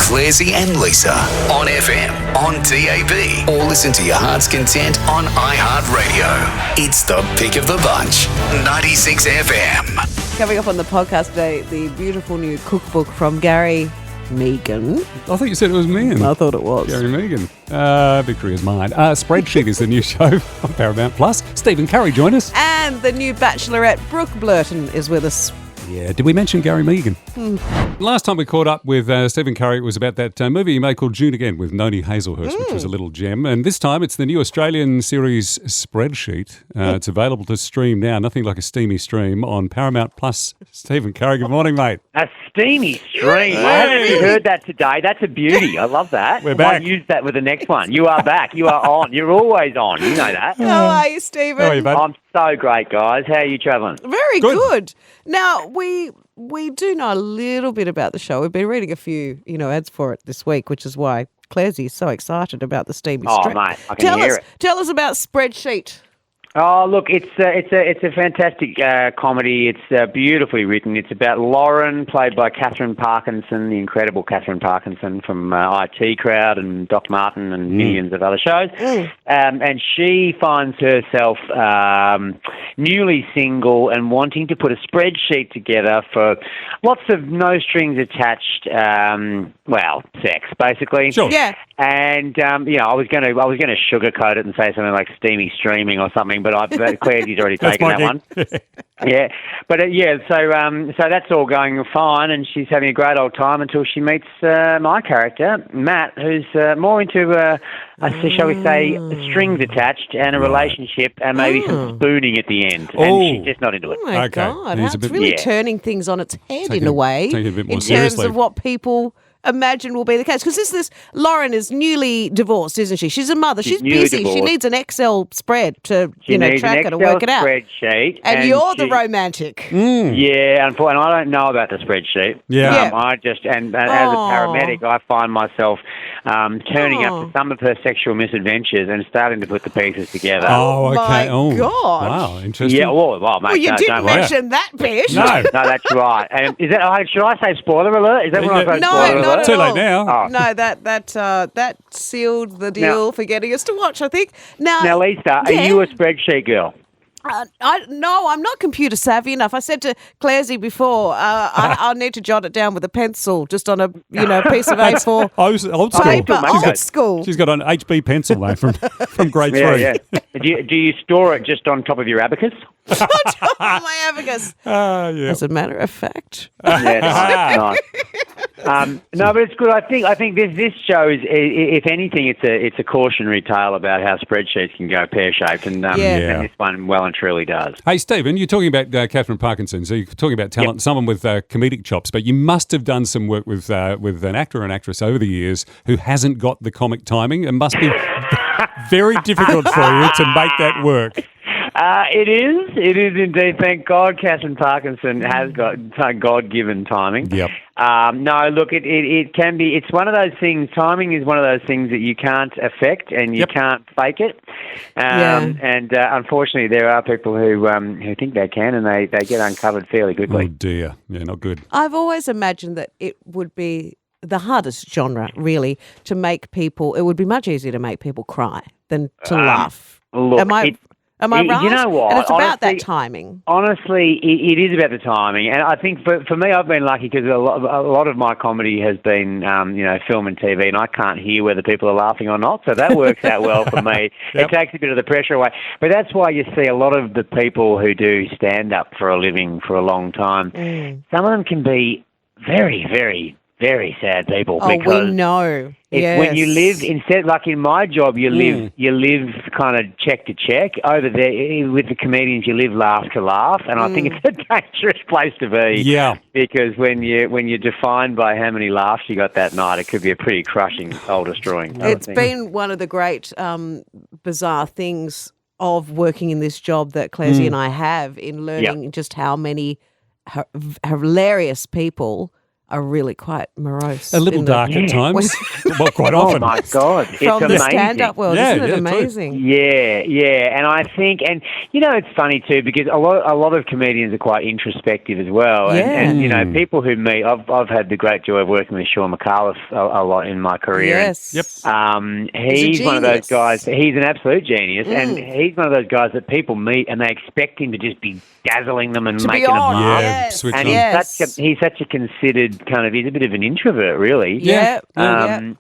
Clarsey and Lisa on FM, on DAB, or listen to your heart's content on iHeartRadio. It's the pick of the bunch, 96 FM. Coming up on the podcast today, the beautiful new cookbook from Gary Megan. I thought you said it was Megan. I thought it was. Gary Megan. Victory is mine. Spreadsheet is the new show on Paramount Plus. Stephen Curry joined us. And the new Bachelorette, Brooke Blurton, is with us. Yeah, did we mention Gary Megan? Last time we caught up with Stephen Curry, it was about that movie he made called June Again with Noni Hazelhurst, which was a little gem. And this time it's the new Australian series Spreadsheet. It's available to stream now, nothing like a steamy stream, on Paramount Plus. Stephen Curry, good morning, mate. A steamy stream. I haven't heard that today. That's a beauty. I love that. We're back. I might use that with the next one. You are back. You are on. You're always on. You know that. How are you, Stephen? How are you, bud? I'm so great, guys. How are you travelling? Very Good. good. Now, we do know a little bit about the show. We've been reading a few, ads for it this week, which is why Clarsey is so excited about the steamy Oh, stream. mate, I can hear it. Tell us about Spreadsheet. Oh, look, it's a fantastic comedy. It's beautifully written. It's about Lauren, played by Catherine Parkinson, the incredible Catherine Parkinson from IT Crowd and Doc Martin and millions of other shows. And she finds herself newly single and wanting to put a spreadsheet together for lots of no strings attached, sex, basically. Sure. Yeah. And I was going to sugarcoat it and say something like steamy streaming or something, but Claire's already taken that one. Yeah, but so that's all going fine, and she's having a great old time until she meets my character, Matt, who's more into shall we say, strings attached and a relationship and maybe some spooning at the end, and she's just not into it. Oh, my Okay. God. He's a It's bit- really Yeah. turning things on its head Taking in a it- way. taking it a bit more in terms seriously. of what people imagine will be the case. Because Lauren is newly divorced, isn't she? She's a mother. She's newly busy. She divorced. needs an Excel spread to, She needs track an it and Excel work it out. spreadsheet, And you're the she- romantic. Yeah, and I don't know about the spreadsheet. Yeah. I just as a paramedic, I find myself turning up to some of her sexual misadventures and starting to put the pieces together. Oh, okay. my oh, God. Wow, interesting. Yeah, well, mate, Well, you no, didn't don't worry. mention that bit. No. No, that's right. And is that? Should I say spoiler alert? Is that when I say No, spoiler not alert? at Too late all. now. Oh. No, that sealed the deal for getting us to watch, I think. Now, Lisa, are you a spreadsheet girl? No, I'm not computer savvy enough. I said to Clarsey before, I'll need to jot it down with a pencil, just on a piece of A4 Old school. paper. mate. Old school. She's got an HB pencil, mate, from grade 3. Yeah. Do you store it just on top of your abacus? My abacus. Yeah. As a matter of fact. Yeah, nice. No, but it's good. I think this show is, if anything, it's a cautionary tale about how spreadsheets can go pear shaped, and this one well and truly does. Hey, Stephen, you're talking about Catherine Parkinson, so you're talking about talent, someone with comedic chops, but you must have done some work with an actor or an actress over the years who hasn't got the comic timing. It must be very difficult for you to make that work. It is indeed. Thank God Catherine Parkinson has got God-given timing. Yep. No, look, it can be. It's one of those things. Timing is one of those things that you can't affect and you can't fake it. And unfortunately, there are people who think they can, and they get uncovered fairly Oh, quickly. dear. Yeah, not good. I've always imagined that it would be the hardest genre, really, to make people. It would be much easier to make people cry than to laugh. Look, Am I right? You know what? And it's about Honestly- that timing. Honestly, it is about the timing, and I think for me, I've been lucky because a lot of my comedy has been, film and TV, and I can't hear whether people are laughing or not, so that works out well for me. Yep. It takes a bit of the pressure away, but that's why you see a lot of the people who do stand up for a living for a long time. Some of them can be very, very, very sad people. Oh, because we know. When you live, instead, like in my job, you live kind of check to check. Over there, with the comedians, you live laugh to laugh, and I think it's a dangerous place to be. Yeah. Because when you're defined by how many laughs you got that night, it could be a pretty crushing, soul-destroying. It's been one of the great bizarre things of working in this job that Clarsey and I have in learning just how many hilarious people are really quite morose. A little dark at times. Well, quite often. Oh my God, it's From the amazing. stand-up world, Yeah, isn't it yeah, true. amazing? Yeah, and I think, and it's funny too because a lot of comedians are quite introspective as well, and people who meet, I've had the great joy of working with Sean McAuliffe a lot in my career. Yes. Yep. He's one of those genius. guys. He's an absolute genius, and he's one of those guys that people meet and they expect him to just be dazzling them and To be making them on, laugh. yes. switch And on. Yes. he's such a considered kind of. He's a bit of an introvert, really. Yeah. And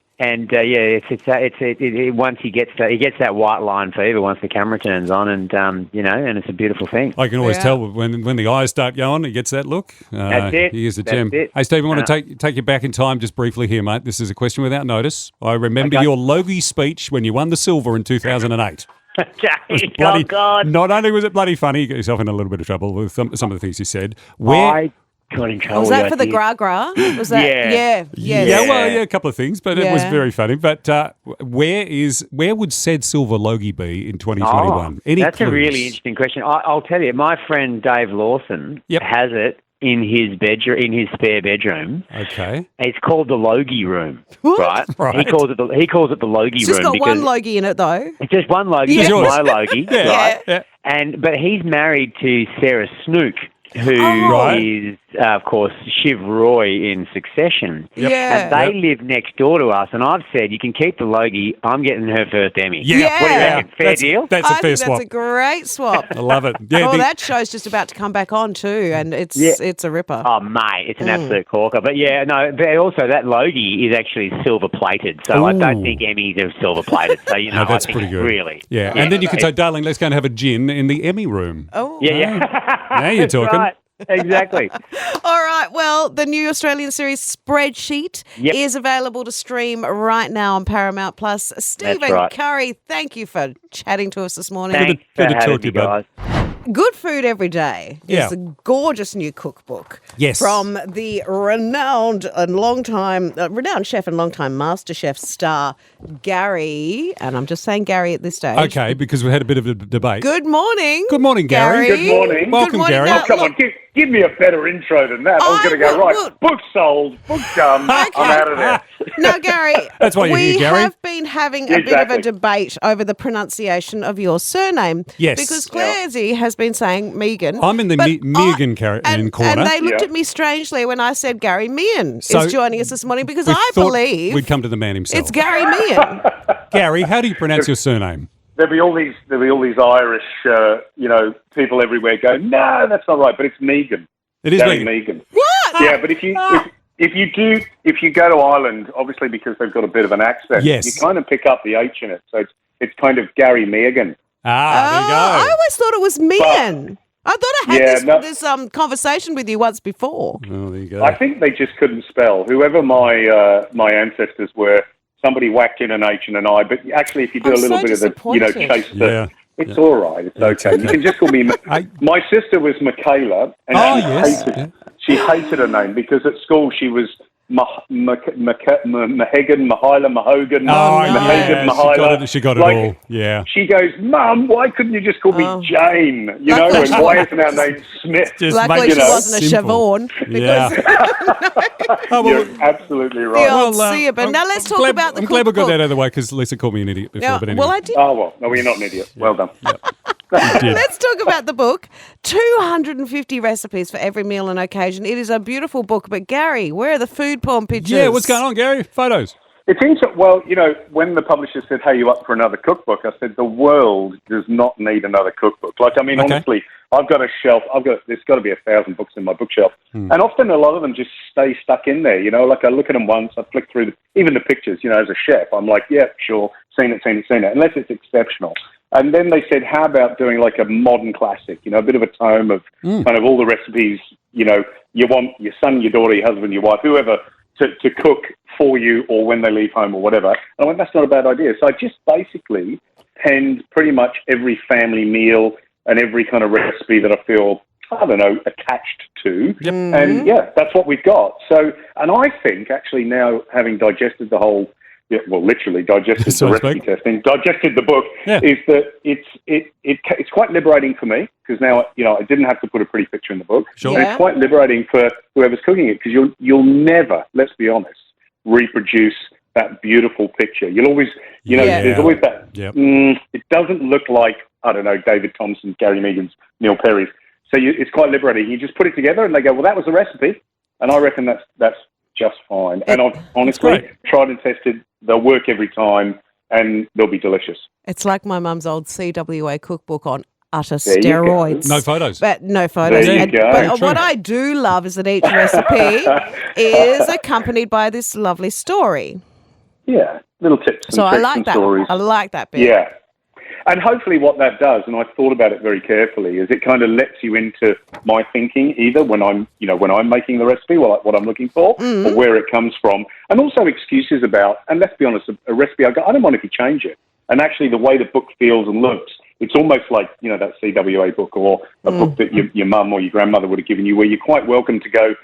once he gets that white line fever once the camera turns on, and and it's a beautiful thing. I can always tell when the eyes start going, he gets that look. That's it. He is a That's gem. it. Hey, Steve, I want to take you back in time just briefly here, mate. This is a question without notice. I remember your Logie speech when you won the silver in 2008. Oh God! Not only was it bloody funny, you got yourself in a little bit of trouble with some of the things you said. I got in trouble. Was that for the gra-gra? Was that? Yeah. A couple of things, but it was very funny. But where would said silver Logie be in 2021? Any that's clues? a really interesting question. I'll tell you. My friend Dave Lawson has it in his bedroom, in his spare bedroom. Okay. It's called the Logie room, right? Right. He calls it the Logie It's room just got because one Logie in it, though. it's just one Logie. Yeah. It's Yours. my Logie, right? Yeah. But he's married to Sarah Snook, who is, of course, Shiv Roy in Succession. Yeah. And they live next door to us, and I've said, you can keep the Logie, I'm getting her first Emmy. Yeah. What do you reckon? Fair deal? That's a I fair think swap. that's a great swap. I love it. Yeah. Oh, that show's just about to come back on too, and it's a ripper. Oh, mate, it's an absolute corker. But but also that Logie is actually silver plated, so I don't think Emmys are silver plated. So, No, that's I think pretty good. Really. Yeah. And then you can say, darling, let's go and have a gin in the Emmy room. Oh, Yeah. Now you're That's talking. right. Exactly. All right. Well, the new Australian series Spreadsheet is available to stream right now on Paramount Plus. Stephen right. Curry, thank you for chatting to us this morning. Thanks Good for to talk having to you, me, bud. guys. Good Food Every Day Yeah. is a gorgeous new cookbook. Yes. From the renowned chef and longtime MasterChef star, Gary. And I'm just saying Gary at this stage. Okay, because we had a bit of a debate. Good morning. Good morning, Gary. Good morning. Welcome, Good morning. Gary. Now, Oh, come on, give me a better intro than that. I was going to go, right, book sold, book done, I'm out of there. Now, Gary, That's why you're we here, Gary. have been having a bit of a debate over the pronunciation of your surname. Yes. Because Clairsy has been saying Megan. I'm in the but Megan corner. And they looked at me strangely when I said Gary Meehan So is joining us this morning because We I thought believe we'd come to the man himself. it's Gary Meehan. Gary, how do you pronounce your surname? There'll be all these Irish, people everywhere going, no, that's not right, but it's Megan. It is Gary Megan. Megan. What? Yeah, but if you go to Ireland, obviously because they've got a bit of an accent, Yes. you kind of pick up the H in it, so it's kind of Gary Megan. Ah, there you go. I always thought it was Meehan. I thought I had this conversation with you once before. Oh, there you go. I think they just couldn't spell. Whoever my ancestors were, somebody whacked in an H and an I. But actually, if you do I'm a little so bit of the, disappointed. chase the, Yeah. it's all right. It's okay. You can just call me. My sister was Michaela, and she hated her name because at school she was Mahagan, Mahogan, Mahagan, She got it all. Yeah. She goes, Mum, why couldn't you just call me Jane? And why isn't our name Smith? Just Luckily, make she it wasn't a simple. Siobhan. Yeah. You're absolutely The right. old Seabin. Now let's talk about the I'm glad we got cookbook. that out of the way because Lisa called me an idiot before. Yeah, But anyway. well, I did. Oh, well, no, you're not an idiot. Well done. Let's talk about the book. 250 recipes for every meal and occasion. It is a beautiful book. But Gary, where are the food porn pictures? Yeah, what's going on, Gary? Photos. It's interesting. Well, when the publisher said, hey, you up for another cookbook? I said, the world does not need another cookbook. Honestly, I've got a shelf. There's got to be 1,000 books in my bookshelf. And often a lot of them just stay stuck in there. I look at them once, I flick through even the pictures, as a chef. I'm like, yeah, sure, seen it, unless it's exceptional. And then they said, how about doing like a modern classic, a bit of a tome of kind of all the recipes, you want your son, your daughter, your husband, your wife, whoever, to cook for you or when they leave home or whatever. And I went, that's not a bad idea. So I just basically penned pretty much every family meal and every kind of recipe that I feel, attached to. Yep. And yeah, that's what we've got. So, and I think actually now having digested the whole literally digested So the to recipe speak. testing, digested the book, Yeah. is that it's quite liberating for me because now, I didn't have to put a pretty picture in the book. Sure. And Yeah. it's quite liberating for whoever's cooking it because you'll never, let's be honest, reproduce that beautiful picture. You'll always, Yeah. there's always that, Yep. it doesn't look like, I don't know, David Thompson's, Gary Megan's, Neil Perry's. So it's quite liberating. You just put it together and they go, well, that was the recipe. And I reckon that's just fine. And I've honestly great. tried and tested. They'll work every time and they'll be delicious. It's like my mum's old CWA cookbook on utter There you go. steroids. No photos. But no photos. There you go. But True. what I do love is that each recipe is accompanied by this lovely story. Yeah, little tips and So I tricks like and that. stories. I like that bit. Yeah. And hopefully what that does, and I thought about it very carefully, is it kind of lets you into my thinking either when I'm making the recipe, what I'm looking for, or where it comes from, and also excuses about, and let's be honest, a recipe, I don't mind if you change it. And actually the way the book feels and looks, it's almost like, that CWA book or a book that your mum or your grandmother would have given you where you're quite welcome to go,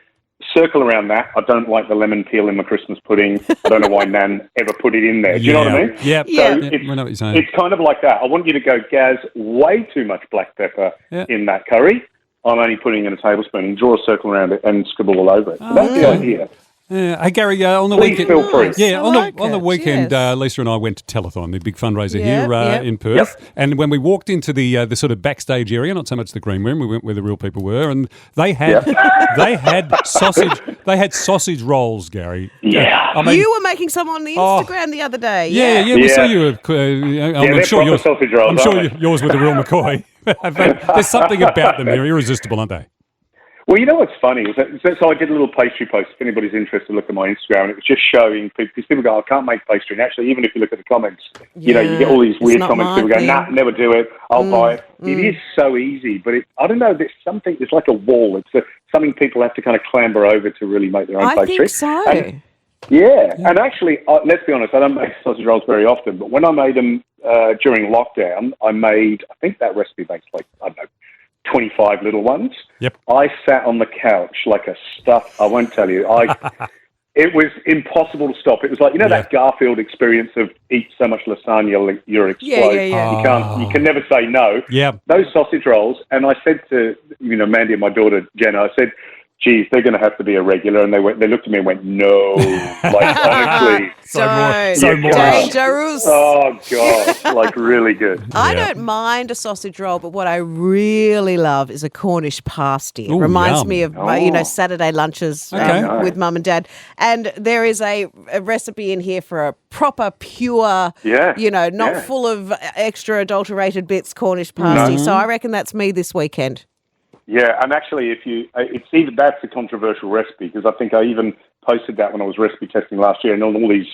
circle around that. I don't like the lemon peel in my Christmas pudding. I don't know why Nan ever put it in there. Do you know what I mean? Yep. Yeah. So Yep. I know what you're saying. it's kind of like that. I want you to go, Gaz, way too much black pepper Yeah. in that curry. I'm only putting in a tablespoon and draw a circle around it and scribble all over it. So that's the idea. Yeah. Hey, Gary, on the Please weekend. feel free. Yeah, I on like the it, weekend, yes. Lisa and I went to Telethon, the big fundraiser Yep, here yep. in Perth. And when we walked into the sort of backstage area, not so much the green room, we went where the real people were, and they had sausage rolls, Gary. Yeah. I mean, You were making some on the Instagram the other day. yeah, we Yeah. saw you. I'm they're sure proper sausage rolls, I'm sure aren't they? yours were the real McCoy. But there's something about them; they're irresistible, aren't they? Well, you know what's funny? So I did a little pastry post. If anybody's interested, look at my Instagram. And it was just showing people, because people go, I can't make pastry. And actually, even if you look at the comments, you get all these it's weird not comments. my People go, thing. nah, never do it. I'll buy it. It is so easy. But I don't know, there's something, it's like a wall. It's something people have to kind of clamber over to really make their own I pastry. think so. And, yeah, and actually, let's be honest, I don't make sausage rolls very often. But when I made them during lockdown, I think that recipe makes like, I don't know, 25 little ones. Yep. I sat on the couch like a stuff. I won't tell you. It was impossible to stop. It was like, that Garfield experience of eat so much lasagna you'll explode. Yeah. You can never say no. Yeah. Those sausage rolls, and I said to Mandy and my daughter Jenna, I said, geez, they're going to have to be a regular. And they looked at me and went, no. Like, honestly. So more. Dangerous. Oh, gosh. Like, really good. I don't mind a sausage roll, but what I really love is a Cornish pasty. It Ooh, reminds yum. me of my, Saturday lunches Okay. with mum and dad. And there is a recipe in here for a proper, pure, not full of extra adulterated bits Cornish pasty. So I reckon that's me this weekend. Yeah, and actually, that's a controversial recipe because I think I even posted that when I was recipe testing last year, and all these,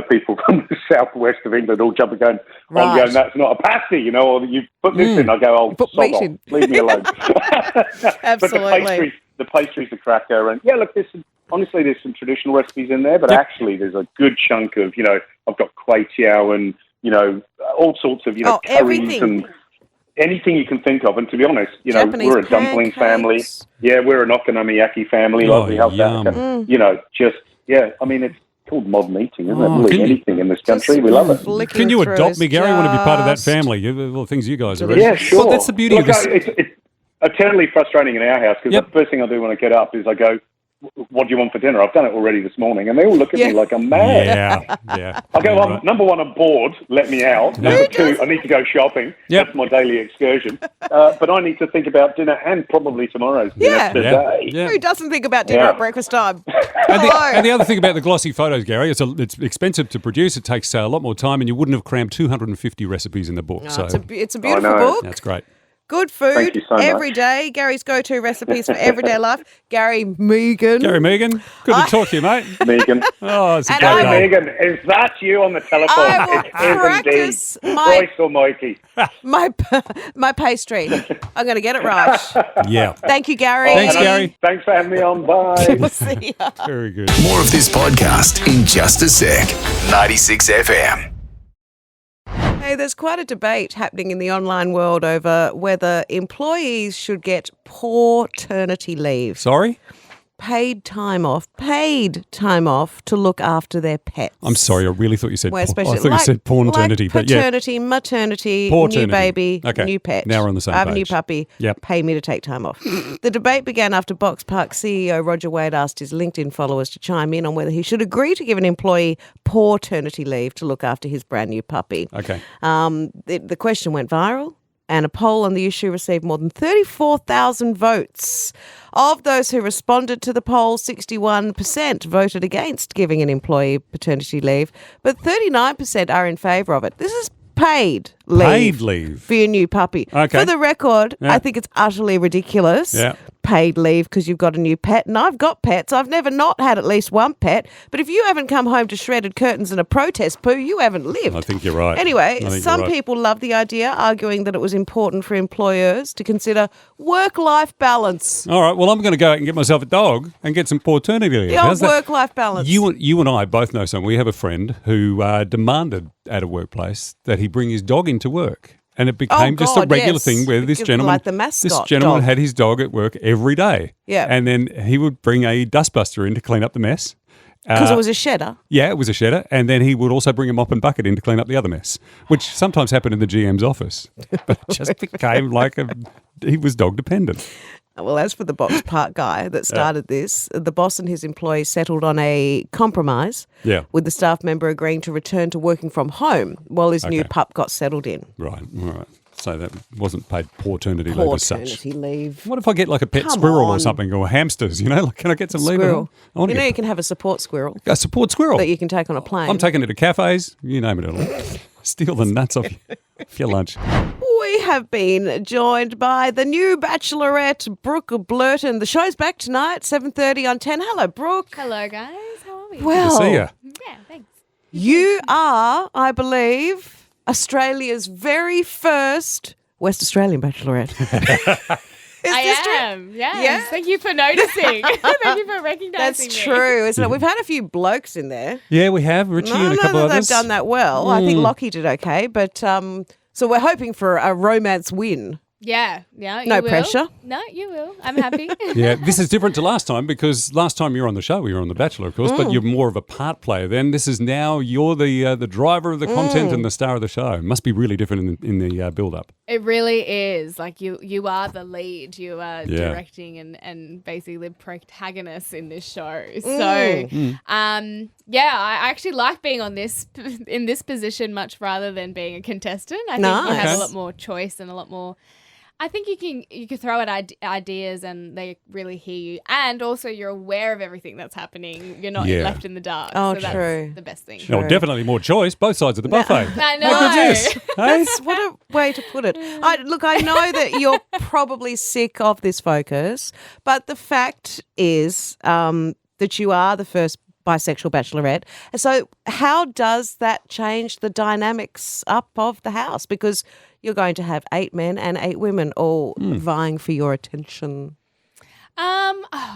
people from the southwest of England all jumping going, I'm going, that's not a pasty, or you put this in. I go, Put sod meat off. in. Leave me alone. Absolutely. But the pastry's a cracker, and look, honestly, there's some traditional recipes in there, but actually, there's a good chunk of, I've got kway teow and all sorts of, curries everything. and anything you can think of. And to be honest, Japanese we're a dumpling family. pancakes. Yeah, we're an okonomiyaki family. Oh, Like we have yum. that. I mean, it's called modern eating, isn't it? Oh, Really, can you- anything in this country, we love it. Flicking Can you through adopt is me, Gary? I want to be part of that just- family. All the things you guys are. Yeah, sure. Well, that's the beauty Look, of this. It's eternally frustrating in our house because Yep. the first thing I do when I get up is I go, what do you want for dinner? I've done it already this morning. And they all look at me like I'm mad. Yeah. I go, Right. number one, I'm bored. Let me out. Number two, I need to go shopping. Yep. That's my daily excursion. But I need to think about dinner and probably tomorrow's dinner Yeah. today. Yeah. Who doesn't think about dinner Yeah. at breakfast time? And the other thing about the glossy photos, Gary, it's expensive to produce. It takes a lot more time, and you wouldn't have crammed 250 recipes in the book. So It's a beautiful know. book. that's great. Good food Thank you so much. every day. Gary's go-to recipes for everyday life. Gary Megan. Gary Megan, good to talk to you, mate. Megan. Oh, it's a And great I- day. Megan, is that you on the telephone? I will It is indeed. practice Christ almighty. my pastry. I'm going to get it right. Yeah. Thank you, Gary. Thanks, Gary. Thanks for having me on. Bye. We'll see ya. Very good. More of this podcast in just a sec. 96 FM. Hey, there's quite a debate happening in the online world over whether employees should get paternity leave. Sorry? paid time off to look after their pets. I'm sorry, I really thought you said. Well, I thought you said porniternity, like but yeah, paternity, maternity, Porternity. new baby, Okay. new pet. Now we're on the same I have a page. new puppy. Yep. Pay me to take time off. The debate began after Box Park CEO Roger Wade asked his LinkedIn followers to chime in on whether he should agree to give an employee paternity leave to look after his brand new puppy. Okay. The question went viral, and a poll on the issue received more than 34,000 votes. Of those who responded to the poll, 61% voted against giving an employee paternity leave, but 39% are in favour of it. This is paid leave for your new puppy. Okay. For the record, Yeah. I think it's utterly ridiculous. Yeah. Paid leave because you've got a new pet. And I've got pets. I've never not had at least one pet. But if you haven't come home to shredded curtains and a protest poo, you haven't lived. I think you're right. Anyway, I think some you're right. people love the idea, arguing that it was important for employers to consider work-life balance. All right, well, I'm going to go out and get myself a dog and get some paternity leave. The old How's that? work-life balance. You and I both know someone. We have a friend who demanded at a workplace that he bring his dog into work. And it became just a regular yes. thing where this gentleman, Like the mascot this gentleman dog. had his dog at work every day. Yeah. And then he would bring a dustbuster in to clean up the mess. Because it was a shedder. Yeah, it was a shedder. And then he would also bring a mop and bucket in to clean up the other mess, which sometimes happened in the GM's office. But it just became like he was dog dependent. Well, as for the Box Park guy that started this, the boss and his employees settled on a compromise with the staff member agreeing to return to working from home while his new pup got settled in. Right, all right. So that wasn't paid paternity leave as such. Paternity leave. What if I get like a pet Come squirrel or on. something, or hamsters, Like, can I get some leave? Squirrel. I want You to know you get can have a support squirrel a support squirrel. that you can take on a plane. I'm taking it to cafes, you name it. It'll steal the nuts off your lunch. We have been joined by the new Bachelorette, Brooke Blurton. The show's back tonight, 7:30 on 10. Hello, Brooke. Hello, guys. How are we? Well, Good to see you. Yeah, thanks. you are, I believe, Australia's very first West Australian Bachelorette. I am. Yes. Yeah? Thank you for noticing. Thank you for recognizing That's me. true, isn't it? We've had a few blokes in there. Yeah, we have. Richie I and a don't know couple that others. they've done that well. I think Lockie did okay, but so we're hoping for a romance win. Yeah. Yeah. No you will. pressure. No, you will. I'm happy. Yeah, this is different to last time because last time you were on the show, you were on The Bachelor, of course, but you're more of a part player then. This is now you're the driver of the content and the star of the show. It must be really different in the build-up. It really is. Like you are the lead. You are Yeah. directing and basically the protagonist in this show. So, yeah, I actually like being on in this position much rather than being a contestant. I think you have Nice. a lot more choice and a lot more. I think you can throw out ideas and they really hear you, and also you're aware of everything that's happening. You're not Yeah. left in the dark. Oh, so that's true. the best thing. No, definitely more choice, both sides of the buffet. I know. How good's this? Hey? That's what a way to put it. I know that you're probably sick of this focus, but the fact is that you are the first bisexual bachelorette. So how does that change the dynamics up of the house? Because you're going to have 8 men and 8 women all vying for your attention.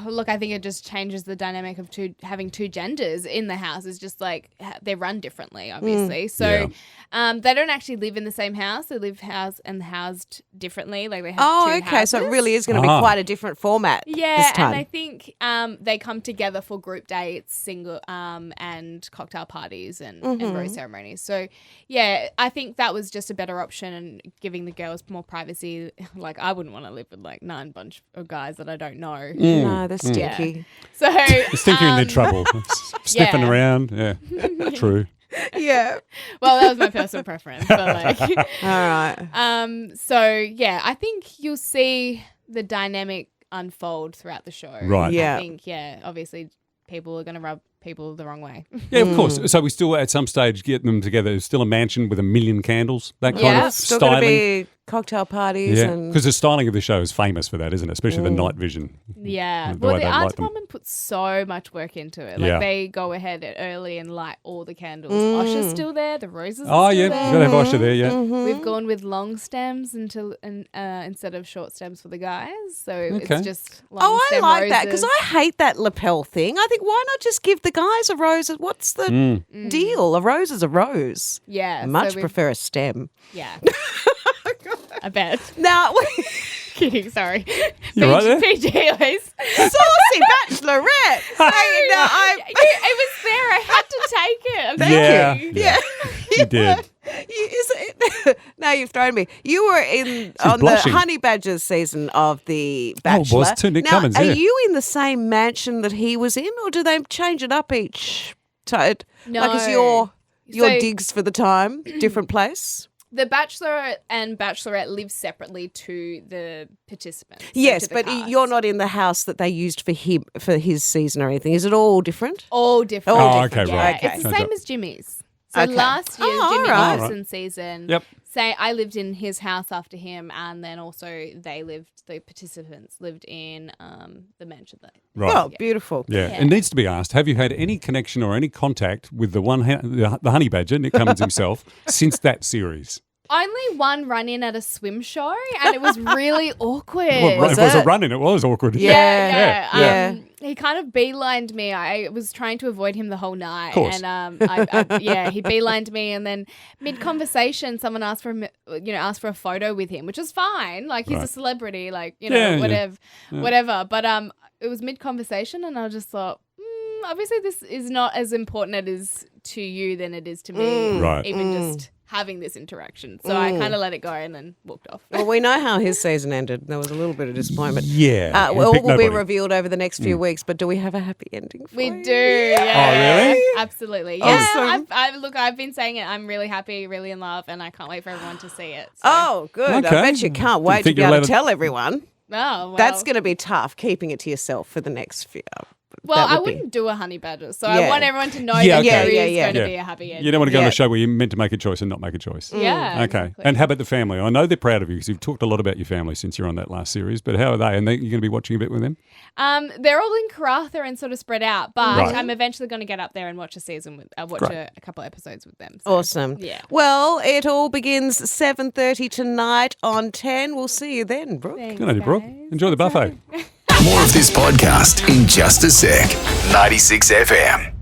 Look, I think it just changes the dynamic of having two genders in the house. It's just like they run differently, obviously. So they don't actually live in the same house. They live housed differently. Like they have two houses. So it really is going to be quite a different format this time. And I think they come together for group dates, single and cocktail parties and rose ceremonies. So, yeah, I think that was just a better option and giving the girls more privacy. Like I wouldn't want to live with like 9 bunch of guys that I don't know. No, they're stinky. So Just think you're in their trouble. Sniffing yeah. around. Yeah, true. Yeah. well, that was my personal preference. But like, All right. so yeah, I think you'll see the dynamic unfold throughout the show. Right. Yeah. I think obviously people are going to rub people the wrong way. Yeah, of course. So we still at some stage get them together. Still a mansion with 1 million candles. That kind Yeah. of Still going to styling. be cocktail parties Yeah, and because the styling of the show is famous for that, isn't it? Especially the night vision. Yeah. The Well, way the they art light them. department puts so much work into it. Like Yeah. they go ahead early and light all the candles. Osha's still there. The roses Oh, are still yeah. there. You've got to have Osha there, yeah. We've gone with long stems instead of short stems for the guys. So Okay. it's just long Oh, I stem like that because roses. I hate that lapel thing. I think why not just give the guys a rose? What's the deal? A rose is a rose. Yeah. I so much we've- prefer a stem. Yeah. I bet. Now, Kidding, sorry. You right there? PG always. Saucy bachelorette. Hey, now It was there. I had to take it. Yeah. yeah. You did. Now you've thrown me. You were on blushing. the Honey Badgers season of The Bachelor. Oh, it was too, Nick now, Cummins, are yeah. you in the same mansion that he was in, or do they change it up each time? No. Like, is your So- digs for the time different place? The Bachelor and Bachelorette live separately to the participants. so Yes, to the but cast. you're not in the house that they used for him for his season or anything. Is it all different? All different. Oh, okay, Yeah, right. It's the Okay. same as Jimmy's. So Okay. last year's Oh, Jimmy alright. Olsen season, Yep. say I lived in his house after him, and then also the participants lived in the mansion. Right. Oh, beautiful. Yeah. Yeah. It needs to be asked, have you had any connection or any contact with the honey badger, Nick Cummins himself, since that series? Only one run-in at a swim show, and it was really awkward. Well, if it was a run-in, it was awkward. Yeah. Yeah. He kind of beelined me. I was trying to avoid him the whole night. Of course. And he beelined me, and then mid-conversation, someone asked for a photo with him, which is fine. Like, he's Right. a celebrity, like, Yeah, whatever. But it was mid-conversation, and I just thought, obviously this is not as important it is to you than it is to me. Right. Even just having this interaction. So I kind of let it go and then walked off. Well, we know how his season ended. There was a little bit of disappointment. Yeah. Well, Pick will be nobody. revealed over the next few weeks, but do we have a happy ending for We you? do. Yeah. Oh, really? Absolutely. Yeah. Awesome. I've been saying it. I'm really happy, really in love, and I can't wait for everyone to see it. So. Oh, good. Okay. I bet you can't wait to think be you're able allowed to to- tell everyone. Oh, well. That's going to be tough, keeping it to yourself for the next few. Well, that I would be- wouldn't do a honey badger, so Yeah. I want everyone to know Yeah, that okay. there is Yeah. going to Yeah. be a happy ending. You don't want to go on Yeah. a show where you're meant to make a choice and not make a choice. Yeah. Okay. exactly. And how about the family? I know they're proud of you because you've talked a lot about your family since you're on that last series, but how are they? And you're going to be watching a bit with them? They're all in Karratha and sort of spread out, but Right. I'm eventually going to get up there and watch a season with, Great. a couple episodes with them. So. Awesome. Yeah. Well, it all begins 7:30 tonight on 10. We'll see you then, Brooke. Thanks, Good on you, Brooke. guys. Enjoy the buffet. More of this podcast in just a sec. 96 FM.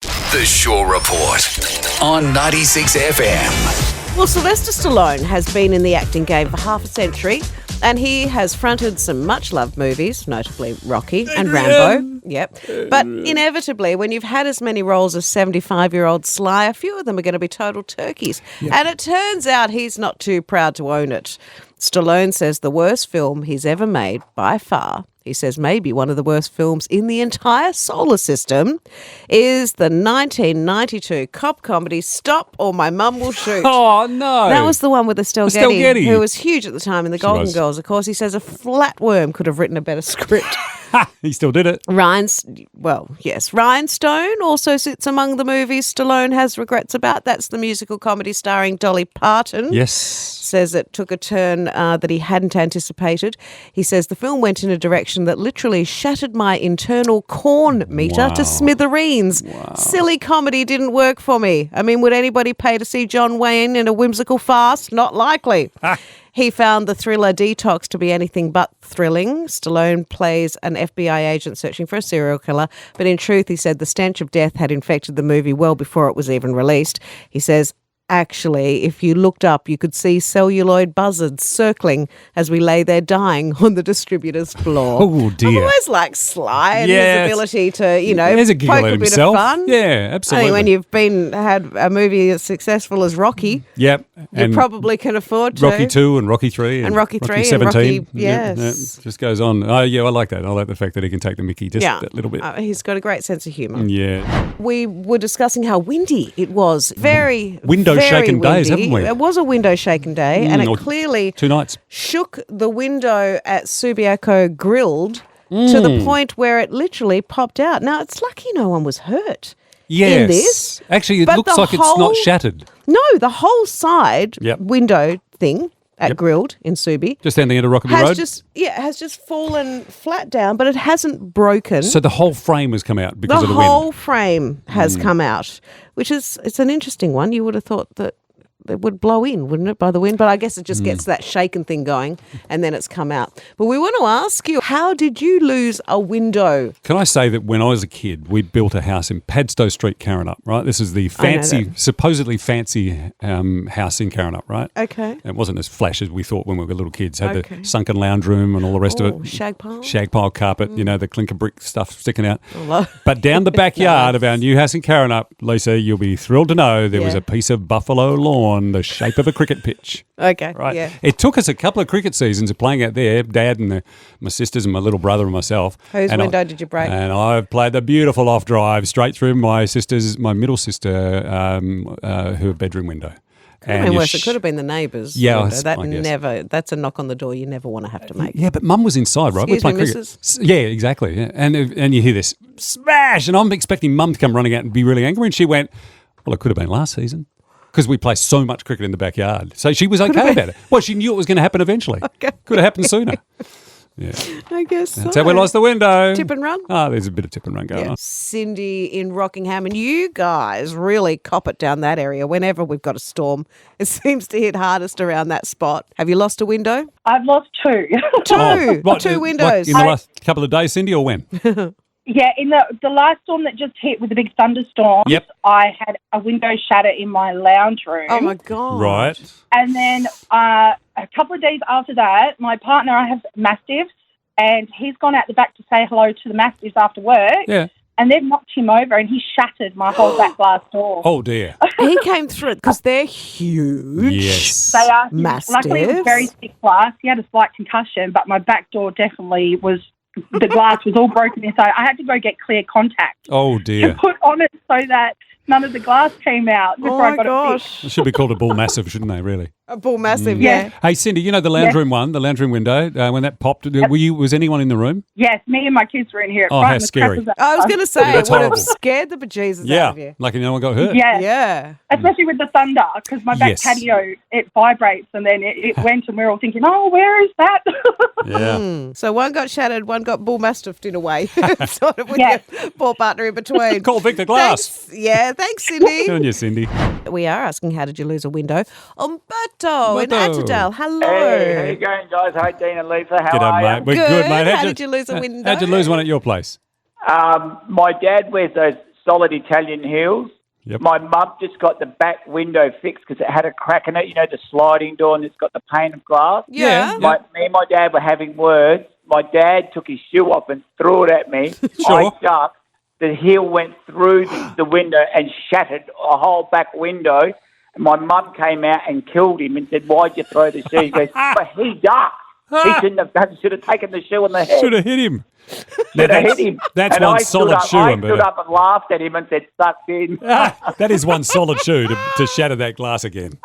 The Shore Report on 96 FM. Well, Sylvester Stallone has been in the acting game for half a century, and he has fronted some much-loved movies, notably Rocky and Rambo. Yep. But inevitably, when you've had as many roles as 75-year-old Sly, a few of them are going to be total turkeys. And it turns out he's not too proud to own it. Stallone says the worst film he's ever made, by far, he says maybe one of the worst films in the entire solar system, is the 1992 cop comedy Stop or My Mum Will Shoot. Oh, no. That was the one with Estelle Estelle Getty, Getty. who was huge at the time in the Golden was. Girls. Of course, he says a flatworm could have written a better script. He still did it. Ryan Stone also sits among the movies Stallone has regrets about. That's the musical comedy starring Dolly Parton. Yes. Says it took a turn that he hadn't anticipated. He says the film went in a direction that literally shattered my internal corn meter to smithereens. Silly comedy didn't work for me. I mean, would anybody pay to see John Wayne in a whimsical farce? Not likely. He found the thriller Detox to be anything but thrilling. Stallone plays an FBI agent searching for a serial killer, but in truth, he said the stench of death had infected the movie well before it was even released. He says, actually, if you looked up, you could see celluloid buzzards circling as we lay there dying on the distributor's floor. Oh, dear. I've always liked Sly and Yes. his ability to, There's a giggle poke at a bit himself. of fun. Yeah, absolutely. I think when you've had a movie as successful as Rocky, Yep. you probably can afford to. Rocky 2 and Rocky 3. And Rocky 3 and 17. Rocky- yes. Yeah, just goes on. Oh, yeah, I like that. I like the fact that he can take the mickey just Yeah, that little bit. He's got a great sense of humour. Yeah. We were discussing how windy it was. Very Window-shaken very days, windy. haven't we? It was a window-shaken day, and or it clearly 2 nights. shook the window at Subiaco Grilled to the point where it literally popped out. Now, it's lucky no one was hurt Yes. in this. Actually, it but looks the like it's not whole- shattered. No, the whole side Yep. window thing at Grilled in Subi Just down the end of Rockaby Road. has just fallen flat down, but it hasn't broken. So the whole frame has come out because The of the wind. whole frame has come out, which is it's an interesting one. You would have thought that it would blow in, wouldn't it, by the wind? But I guess it just gets that shaken thing going and then it's come out. But we want to ask you, how did you lose a window? Can I say that when I was a kid, we built a house in Padstow Street, Karrinyup, right? This is the supposedly fancy house in Karrinyup, right? Okay. It wasn't as flash as we thought when we were little kids. Had the sunken lounge room and all the rest of it. Shag pile. Shag pile carpet, the clinker brick stuff sticking out. love- But down the backyard of our new house in Karrinyup, Lisa, you'll be thrilled to know there was a piece of buffalo lawn the shape of a cricket pitch. Okay. Right. Yeah. It took us a couple of cricket seasons of playing out there, Dad and my sisters and my little brother and myself. Whose window did you break? And I've played the beautiful off drive straight through my middle sister, her bedroom window. Could have been worse. It could have been the neighbours. Yeah, window. That's a knock on the door you never want to have to make. Yeah, but Mum was inside, right? Excuse We're me, playing cricket. Yeah, exactly. Yeah. And you hear this smash, and I'm expecting Mum to come running out and be really angry, and she went, "Well, it could have been last season." Because we play so much cricket in the backyard. So she was okay about it. Well, she knew it was going to happen eventually. Okay. Could have happened sooner. Yeah. I guess That's so. how we lost the window. Tip and run? Oh, there's a bit of tip and run going on. Cindy in Rockingham, and you guys really cop it down that area whenever we've got a storm. It seems to hit hardest around that spot. Have you lost a window? I've lost two. Two windows. In the last couple of days, Cindy, or when? Yeah, in the last storm that just hit with the big thunderstorm, I had a window shatter in my lounge room. Oh, my God. Right. And then a couple of days after that, my partner, I have mastiffs, and he's gone out the back to say hello to the mastiffs after work. Yeah. And they've knocked him over, and he shattered my whole back glass door. Oh, dear. He came through it because they're huge. Yes. They are Mastiffs. Luckily, it was very thick glass. He had a slight concussion, but my back door definitely was... The glass was all broken inside. I had to go get clear contact Oh, to dear. put on it so that none of the glass came out before I got it fixed. It should be called a bull massive, shouldn't they, really? A bull massive, Yeah. Hey, Cindy, you know the lounge room one, the lounge room window, when that popped, was anyone in the room? Yes, me and my kids were in here. Oh, how scary. I was going to say, Yeah, it that's would have horrible. scared the bejesus out of you. Like no one got hurt? Yeah. Yeah. Especially with the thunder, because my back Yes. patio, it vibrates, and then it went, and we're all thinking, oh, where is that? Yeah. So one got shattered, one got bull mastiffed in a way, sort of with Yes. your poor partner in between. Call Victor Glass. Thanks, Cindy. Good on you, Cindy. We are asking, how did you lose a window? Umberto in Umberto. Attadale. Hello. Hey, how you going, guys? Hi, Dean and Lisa. How G'day, are mate. you? We're good, mate. How did you lose a window? How'd you lose one at your place? My dad wears those solid Italian heels. Yep. My mum just got the back window fixed because it had a crack in it, the sliding door, and it's got the pane of glass. Yeah. Me and my dad were having words. My dad took his shoe off and threw it at me. Sure. I ducked. The heel went through the window and shattered a whole back window. And my mum came out and killed him and said, "Why'd you throw the shoe?" He goes, "But he ducked. He shouldn't have done. Should have taken the shoe on the head. Should have hit him. Should have hit him." That's and one I stood solid up, shoe, I Umberto. stood up and laughed at him and said, "Sucked in." That is one solid shoe to shatter that glass again.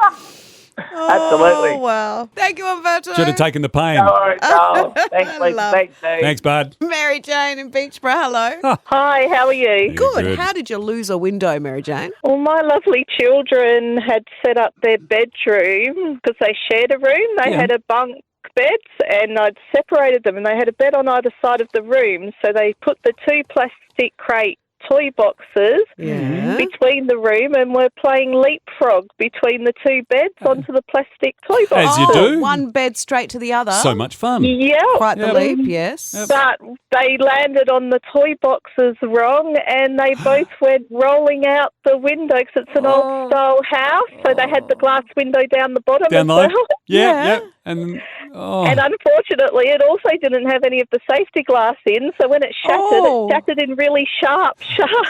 Absolutely. Oh, wow. Thank you, Umberto. Should have taken the pain. No worries, no. Thanks, Lisa. Love- Thanks, Dave. Thanks, bud. Mary Jane in Beachborough. Hello. Hi, how are you? Good. How did you lose a window, Mary Jane? Well, my lovely children had set up their bedroom because they shared a room. They had a bunk beds and I'd separated them and they had a bed on either side of the room. So they put the two plastic crate toy boxes between the room and were playing leapfrog between the two beds onto the plastic toy boxes. As you do. One bed straight to the other. So much fun. Yeah. Quite the leap, yes. But they landed on the toy boxes wrong and they both went rolling out the window because it's an old-style house. So they had the glass window down the bottom Down as low. well. Yeah. And And unfortunately, it also didn't have any of the safety glass in. So when it shattered in really sharp.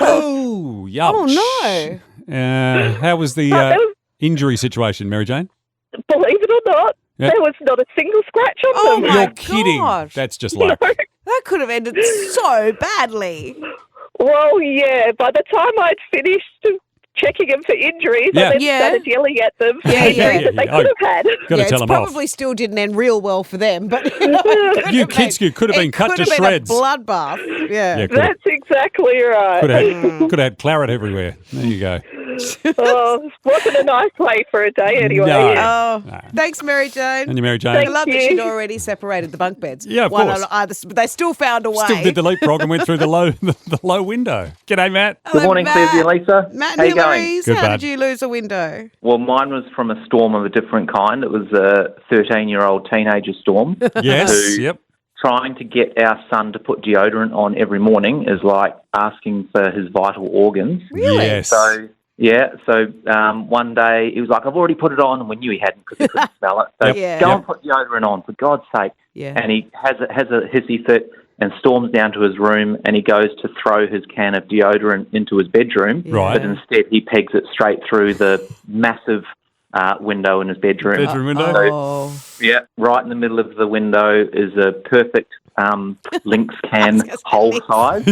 Oh, yuck. Oh, no. How was the injury situation, Mary Jane? Believe it or not, Yeah. there was not a single scratch on Oh, them. my You're kidding. gosh. That's just luck. That could have ended so badly. Well, yeah, by the time I'd finished checking them for injuries, Yeah. I then Yeah. started yelling at them for Yeah, injuries yeah. that they Yeah. could have had. Got to It tell them off. probably still didn't end real well for them, but You kids could have been cut to shreds. It could have been a bloodbath. Yeah. Yeah, could have That's exactly right. had claret everywhere. There you go. Oh, wasn't a nice way for a day anyway. No. Oh, thanks, Mary Jane. And you, Mary Jane. I love that you. she'd already separated the bunk beds. Yeah, of One course. on either, but they still found a way. Still did the leapfrog and went through the low window. G'day, Matt. Hello, Good morning, Matt. Clevie and Lisa. Matt How and you going? Hillary's. Good, How bud. did you lose a window? Well, mine was from a storm of a different kind. It was a 13-year-old teenager storm. Yes. who, Yep. Trying to get our son to put deodorant on every morning is like asking for his vital organs. Really? Yes. So one day he was like, I've already put it on, and we knew he hadn't because he couldn't smell it. So Yep. go and put deodorant on, for God's sake. Yeah. And he has a hissy fit and storms down to his room, and he goes to throw his can of deodorant into his bedroom. Right. But instead he pegs it straight through the massive window in his bedroom. Bedroom window? Oh. Yeah, right in the middle of the window is a perfect Lynx can hole size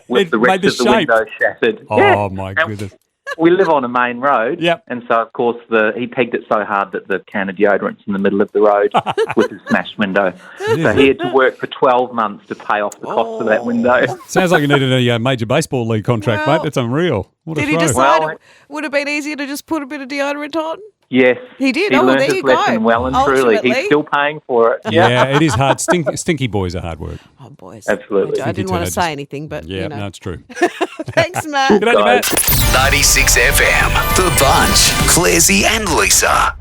with It the made rest the of the shape. window shattered. Oh, Yeah. my And goodness. We live on a main road, Yep. and so, of course, he pegged it so hard that the can of deodorant's in the middle of the road with his smashed window. So he had to work for 12 months to pay off the cost of that window. Sounds like you needed a major baseball league contract, Well, mate. That's unreal. What a Did he throw. decide Well, it would have been easier to just put a bit of deodorant on? Yes. He did. He Oh, learned there his you go. lesson well and truly. Ultimately. He's still paying for it. Yeah, it is hard. Stinky boys are hard work. Oh, boys. Absolutely. I didn't want to teenagers. say anything, but, Yeah, you know. no, it's true. Thanks, Matt. Good on you, Matt. 96 FM. The Bunch. Clarsey and Lisa.